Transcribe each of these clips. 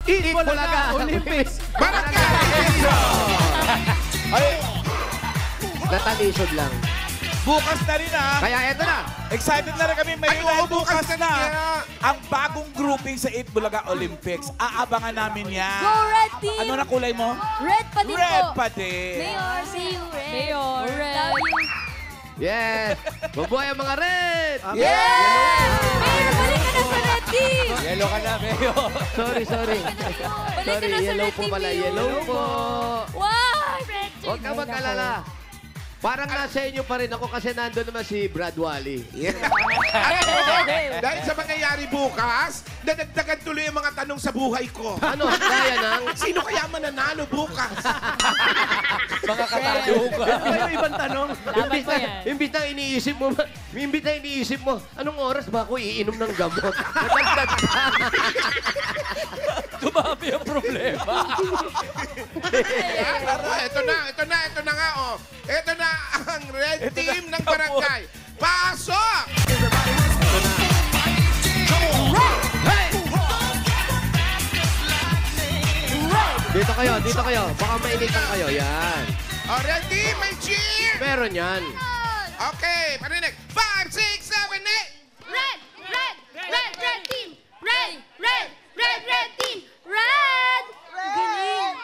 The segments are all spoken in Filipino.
Eat Bulaga Olympics! Barangay Edition! Ay, Natalisod lang. bukas na rin ah. Kaya eto na. Excited na rin kami. May Ay, oo, bukas bukas na na. nga. Ang bagong grouping sa 8 Bulaga Olympics. Aabangan namin yan. Go, Red Team! Ano na kulay mo? Red pa din Red po. pa din. Mayor, see you, Red. Mayor, Red. Love you. Yes! Mabuhay ang mga red! Yes! Mayor, balik ka na sa Red Team! Yellow ka na, Mayor. Sorry. Balik Sorry, ka na sa yellow Red po Team, pala. Mayor. Yellow po. Wow, Red Team! Huwag ka mag-alala. Parang nasa inyo pa rin ako kasi nandun naman si Brad Wally. Dahil sa mangyayari bukas, nadagdagan tuloy ang mga tanong sa buhay ko. Ano? Kaya nang? Sino kaya mananalo bukas? Mga katanong ka. May ibang tanong. Laban mo yan. Imbita iniisip mo, anong oras ba ako iinom ng gamot? Nadagdag pa. Dumami ang problema. Ito na nga, oh. Ito na ang red team ng barangay. Pasok! Dito kayo. Baka mainitan kayo. Yan. Oh, red team, may cheer! Meron yan. Okay, parinig. 5, 6, 7, 8! Red! Red! Red! Red Team! Red! Red! Red! Red Team! Red! Galing!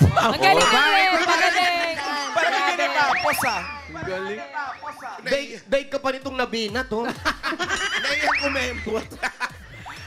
Ang galing ng Red. Magaling. Parang hindi natapos ah. Galing. Daig ka pa nitong nabinat, oh. Naiyak kumembot.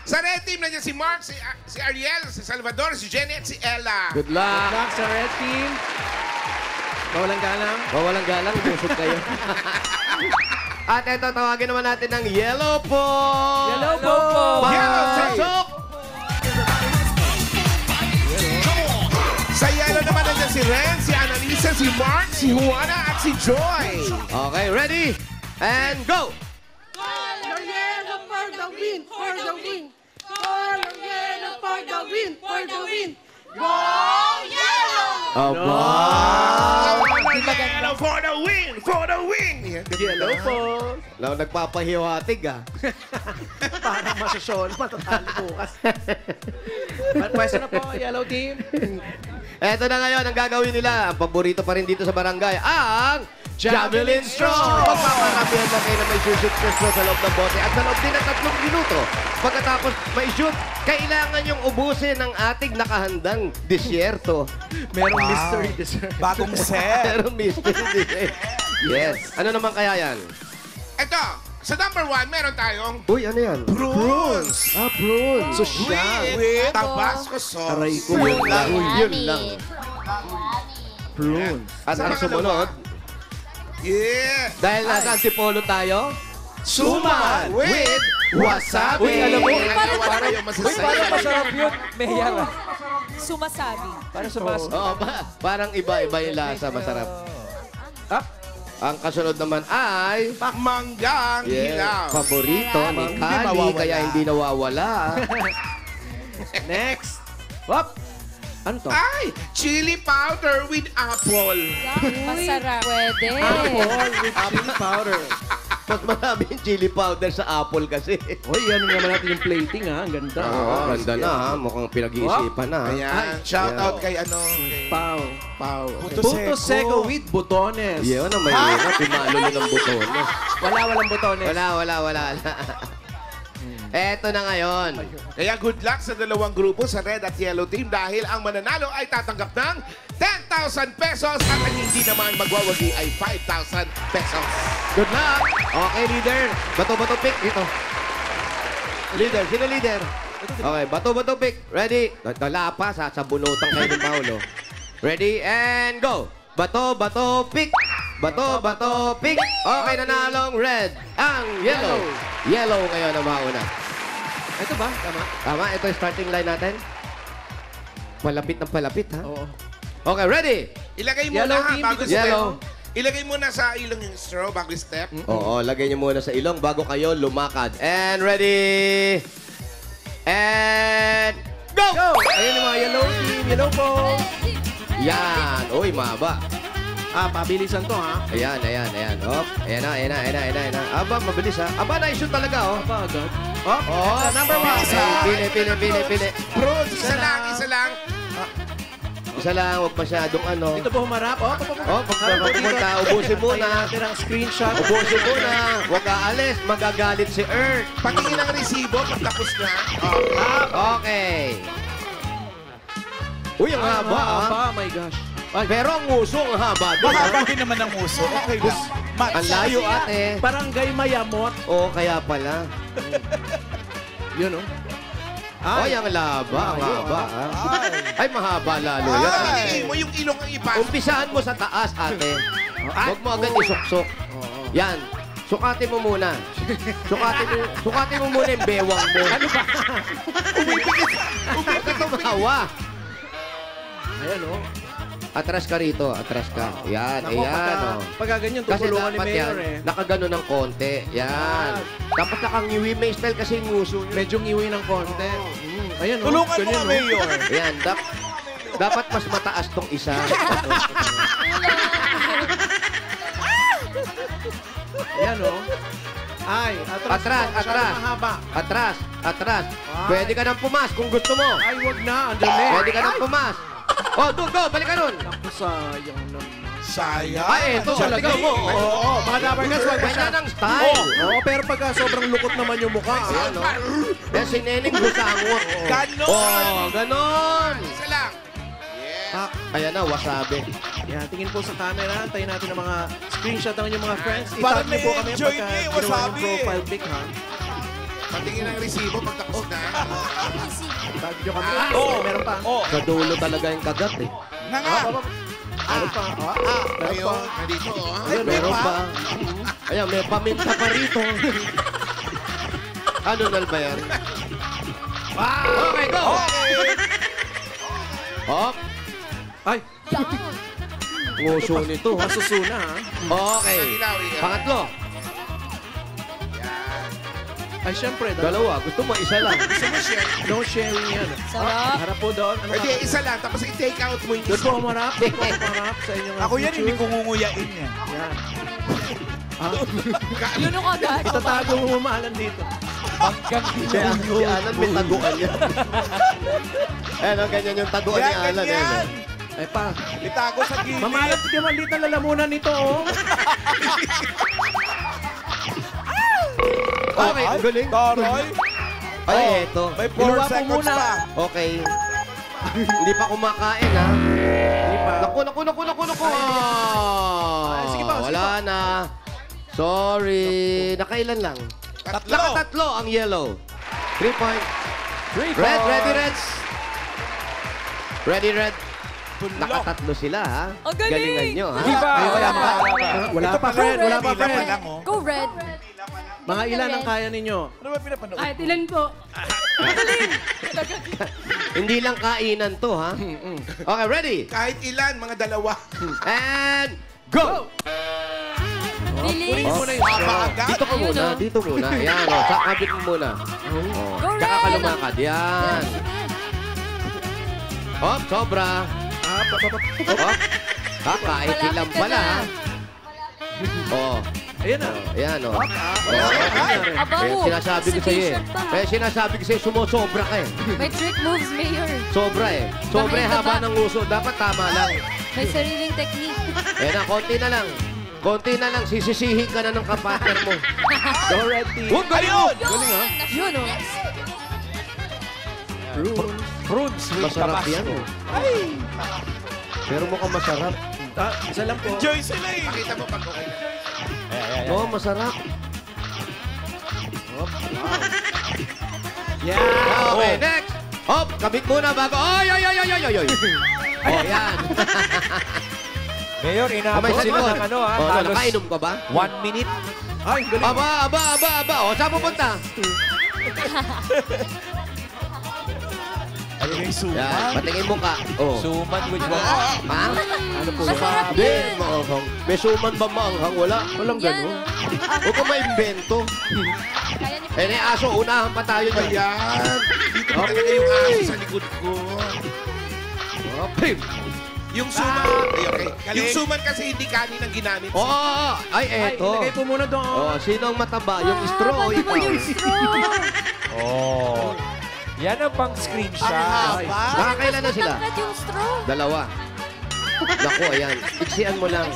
Sa red team, nandiyan si Mark, si Ariel, si Salvador, si Jenny, at si Ella. Good luck. Back sa red team. Bawalang galang. Bawalang galang, busog kayo. At eto, tawagin naman natin ng yellow po. Yellow po. Yellow team. Pasok! Sa yellow naman nandiyan si Ren, si Annalisa, si Mark, si Juana, at si Joy. Okay, ready? And go! Color yellow for the win, for the win. Color yellow for the win, for the win. Go yellow! Aba! Yellow for the win, for the win. Yellow po. Lang nagpapahiwatig, ah. Parang masusol. Matatalo bukas. Pwesto na po, yellow team. Eto na ngayon ang gagawin nila. Ang paborito pa rin dito sa barangay, ang Javelin Straw! Pagpaparamihan na kayo na may shoot straw sa loob ng bote at sa loob din ng 3 minuto. Pagkatapos may shoot, kailangan yung ubusin ng ating nakahandang disyerto. Merong mystery dessert. Bagong set. Pero mystery dessert. Yes. Ano naman kaya yan? Ito, sa number 1, meron tayong Uy, ano yan? prunes. Ah, prunes. With Tabasco sauce. Aray ko. Yun lang. Yun lang. Prunes. At ang Sa sumunod, Yeah. dahil nasa Antipolo tayo, Suman with wasabi. Uy, alam mo, Parang yung masasaya. masarap yun. Mayor ah. Sumasabi. Para sumas. Oo, parang iba-iba yung lasa, masarap. Ang kasunod naman ay Manggang hilaw. paborito ni Hindi Kali, mawawala. kaya hindi nawawala. Next. Hop. Ano to? Ay, chili powder with apple. Masarap. Pwede. Apple with chili powder. Mas marami yung chili powder sa apple kasi. Uy, ano naman natin yung plating ha. Ang ganda. Oo, ganda na ha. Mukhang pinag-iisipan na. ha? Ayan, shout out kay ano, kay Pau. Pau. Punto seco with botones. Yun ang may hirap. Pinalo yun ang buton. Walang botones. Wala. Eto na ngayon. Kaya good luck sa dalawang grupo sa red at yellow team dahil ang mananalo ay tatanggap ng 10,000 pesos at ang hindi naman magwawagi ay 5,000 pesos. Good luck! Okay, leader. Bato-bato pick. Dito. Leader. Sino leader? Okay, bato-bato pick. Ready? Dala pa. Sasabunutan kayo ni Paolo. Ready? And go! Bato-bato pick. Bato-bato pick. Okay, nanalong red. Ang yellow. Yellow ngayon ang mauna. Ito ba? Tama? Tama? Ito yung starting line natin. Palapit ng palapit, ha? Oo. Okay, ready? Ilagay mo Yellow na ha, team, bago yellow. step. Ilagay mo na sa ilong yung straw bago step. Oo, lagay niyo muna sa ilong bago kayo lumakad. And ready? And go! Ayun yung mga yellow team. Yellow po. Yan. Uy, maba. Pabilisan to ha. Ayan. Hop. Ayan na. Aba, mabilis ha. Aba, na-shoot talaga, oh. Apa agad. Oh, number 1. Pili. Fruits, isa lang. Isa lang, huwag masyadong ano. Dito po humarap. Pag pumunta, ubusin muna. Natin ang screenshot. Ubusin muna. Huwag aalis, magagalit si Earth. Patingin ang resibo pag tapos na. Okay. Uy, ang haba, ah. Oh my gosh. Pero ang nguso, ang haba. doon, Mahaba ah. din naman ang uso. Okay lang. Ang layo, ate. Barangay Mayamot. Oo, kaya pala. Yun, oh. Ay, ang laba, ang haba, ah. Ay, mahaba lalo yan. Patingin mo yung ilong ang ipasok. Umpisahan mo sa taas, ate. Huwag mo agad isuksok. Yan. Sukatin mo muna. Sukatin mo muna yung bewang mo. Ano ba? Huwag ka tumawa. Ayan, oh. Atras ka rito, atras ka. Yan, ayan, oh. Pagka ganyan, Kasi tutulungan ni dapat Mayor, yan, eh. nakagano ng konti. Yan. Tapos nakangiwi, may style kasi yung nguso niya. Medyo ngiwi ng konti. Ayan, oh. Tulungan mo Ganyan, nga, oh. Mayor. Ayan, dapat mas mataas tong isa. Ayan, oh. Ay, Atras, po, masyado atras. mahaba. Atras. Pwede ka nang pumas kung gusto mo. Ay, wag na. Andali. Pwede ka nang pumas. Oh, doon, go, balik ka nun. Naku, sayang naman. Sayang. Ay, ito, tignan mo. Oo, mga dabarkas, wag Ganyan masyado. ang style. Oo, pero pagka sobrang lukot naman yung mukha. Ayan, oh. Yan si Neneng Busangot. Ganon. Oh, ganon. Isa lang. Ayan na, wasabi. Yan, tingin po sa camera. Antayin natin ang mga screenshot ng inyong mga friends. Parang I-tag niyo po kami na-enjoy pagka niya yung ginawa wasabi. yung profile pic, ha? Patingin ang resibo pag tapos na. Tag niyo kami. Meron pa. Oh, Sa dulo talaga yung kagat eh. na nga. Meron pa. Meron pa. Ayun, nandito. Ayun, Meron pa. Ayan, may paminta pa rito. Ano na ba yan? Okay, go! Hop! Ay, Nguso nito, ha? masusuna, ha? Okay. Pangatlo. Ay, syempre. Dalawa. Gusto mo, isa lang. Gusto mo share? No sharing yan. Sarap. Harap po doon. Ano Pwede isa lang, tapos i-take out mo yung Doon isa. po humarap. Doon po humarap sa inyong Ako yan, hindi ko ngunguyain yan. Yan. Yun ang agad. Itatago mo mamahalan dito. Si Alan, may taguan yan. Ayan, ganyan yung taguan ni Yan, Alan. ganyan. Ay pa. Itago sa gilid. Mamahalan, di maliit na lalamunan nito, oh. Okay, ang galing. Taroy. Ay, eto. May 4 Inuwa po seconds muna. pa. Okay. Hindi pa kumakain, ha? Di pa. Naku. Ay, sige pa, sige Wala na. Sorry. Nakailan lang? Tatlo. Nakatatlo ang yellow. 3 point. Red, ready, Reds. Ready, Red. Nakatatlo sila, ha? Ang galing. Galingan nyo, ha? Di ba? Ay, wala pa. Wala Ito pa, friend. Wala pa, Pila pa friend. lang, oh. Go red. Mga ilan ang kaya ninyo? Ano ba pinapanood? Kahit ilan po. Hindi lang kainan to, ha? Okay, ready? Kahit ilan, mga dalawa. And go! Bilis. Kunin mo na yung straw. Dito ka Ayun, muna, oh. dito muna. Ayan, o. Sakabit mo muna. Oh. Go Tsaka ka red. lumakad. Yan. Hop, sobra. Hop. Ha, kahit Malapit ilang ka pala, na. ha? Oh. Ayan na. Ayan, o. Aba, Eh, oh. sinasabi ko sa'yo, eh. Exhibition pa, ha? Eh, sinasabi ko sa'yo, sumosobra ka, eh. May trick moves, Mayor. Sobra, eh. Sobra Behind the haba back. ng uso. Dapat tama lang. May sariling technique. Ayan na, konti na lang. Konti na lang, sisisihin ka na ng kapater mo. Go red team. Huwag galing! Galing, ha? Yun, oh. Prunes with Masarap tabasco. yan, oh. Pero mukhang masarap. Isa lang po. Enjoy sila eh. Pakita mo pag okay na. Oo, masarap. Yeah. Okay, next. Hop, kabit muna bago. Oy. Oh, yan. Mayor, Kamay inaabot sa sila likod. ng ano ha, Oh, halos nakainom ka ba? 1 minute. Ay, galing. Aba. O, saan pupunta? Ano yung suman? Yan, patingin mo ka. Oh. Suman with what? Ha? Ano po Masarap Hindi, yan. maanghang. May suman ba maanghang? Wala. Walang Yan. gano'n. Huwag ka maimbento. Kaya niyo Eh, may aso, unahan pa tayo dyan. Ayan. Dito pa talaga yung aso sa likod ko. Okay. Yung suman. Ay, okay. Yung suman kasi hindi kanin ang ginamit. Oo! Ay, Ay, eto. ilagay po muna doon. Oh, sino ang mataba? Yung straw o ikaw? Yung straw. Oh. Yan ang pang screenshot. Nakakailan na sila? Matangkad yung straw. Dalawa. Naku, ayan. Iksian mo lang.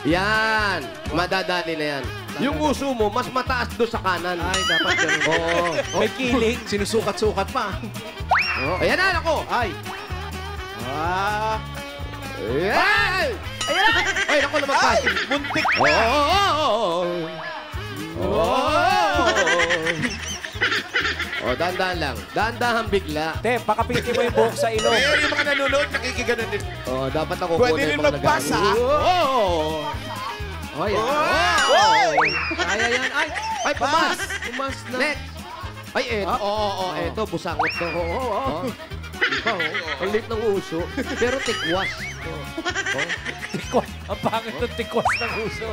Yan. Madadali na yan. Yung uso mo, mas mataas doon sa kanan. Ay, dapat ganun. Oo. May kiling. Sinusukat-sukat pa. Oh. Ayan na, naku. Ay. Ah. Ayan! Ayan! Ay, naku, lumagpas. Muntik. Oh, dahan-dahan lang. Dahan-dahan bigla. Te, pakapitin mo yung buhok sa ilong. Kaya yung mga nanonood, nakikiganon din. Oh, dapat ako Pwede kunin rin yung mga magpas, nag-aaral. Ay, kaya yan. Ay, Ay, pumas! pumas na. Next! Ay, eto. Oo, eto. Busangot to. Oo. Iba, oh. Ang lit ng uso. Pero tikwas. Tikwas. Ang pangit ng tikwas ng uso.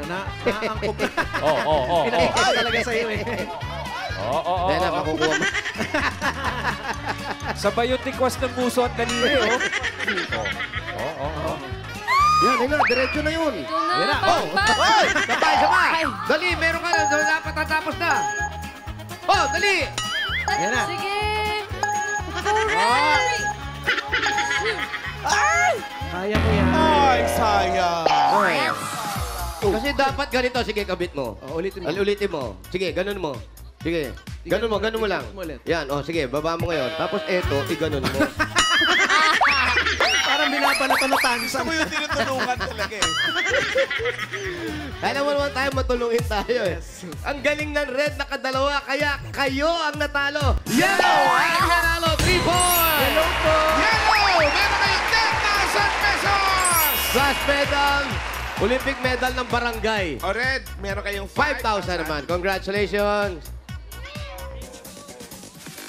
Naangkop na. Oo. Pinakita ko talaga sa'yo eh. Oo. Yan na, makukuha mo. Sabay yung tikwas ng uso at daliri, oh. Oo. Yan, ayun na. Diretso na yun. Ito na. Yan na. Pagpag. Oy! Sabay! Dali, meron ka na. Dapat tatapos na. Oh, dali! Yan na. Sige. Hooray! Kaya mo yan. Ay, sayang. Okay. Kasi dapat ganito. Sige, kabit mo. Oh, ulitin mo. Ulitin mo. Sige, ganun mo. Sige. Ganun mo lang. Ganun mo ulit. Yan, oh, sige, baba mo ngayon. Tapos eto, iganon mo. Parang binabalatan na tansa. Gusto mo yung tinutulungan talaga eh. Kaya naman tayo matulungin tayo eh. Ang galing ng red na kadalawa, kaya kayo ang natalo. Yellow ang nanalo, 3 points! Hello po! Yellow! Meron kayong 10,000 pesos! Plus medal, Olympic medal ng barangay. O red, meron kayong 5,000 naman. Congratulations!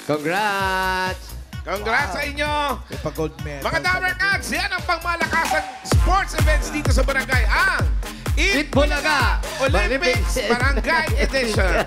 Congrats! Congrats sa inyo! Pa-gold medal. Mga Damer Cats, yan ang pangmalakasang sports events dito sa barangay. Ang Eat Bulaga Olympics Barangay Edition.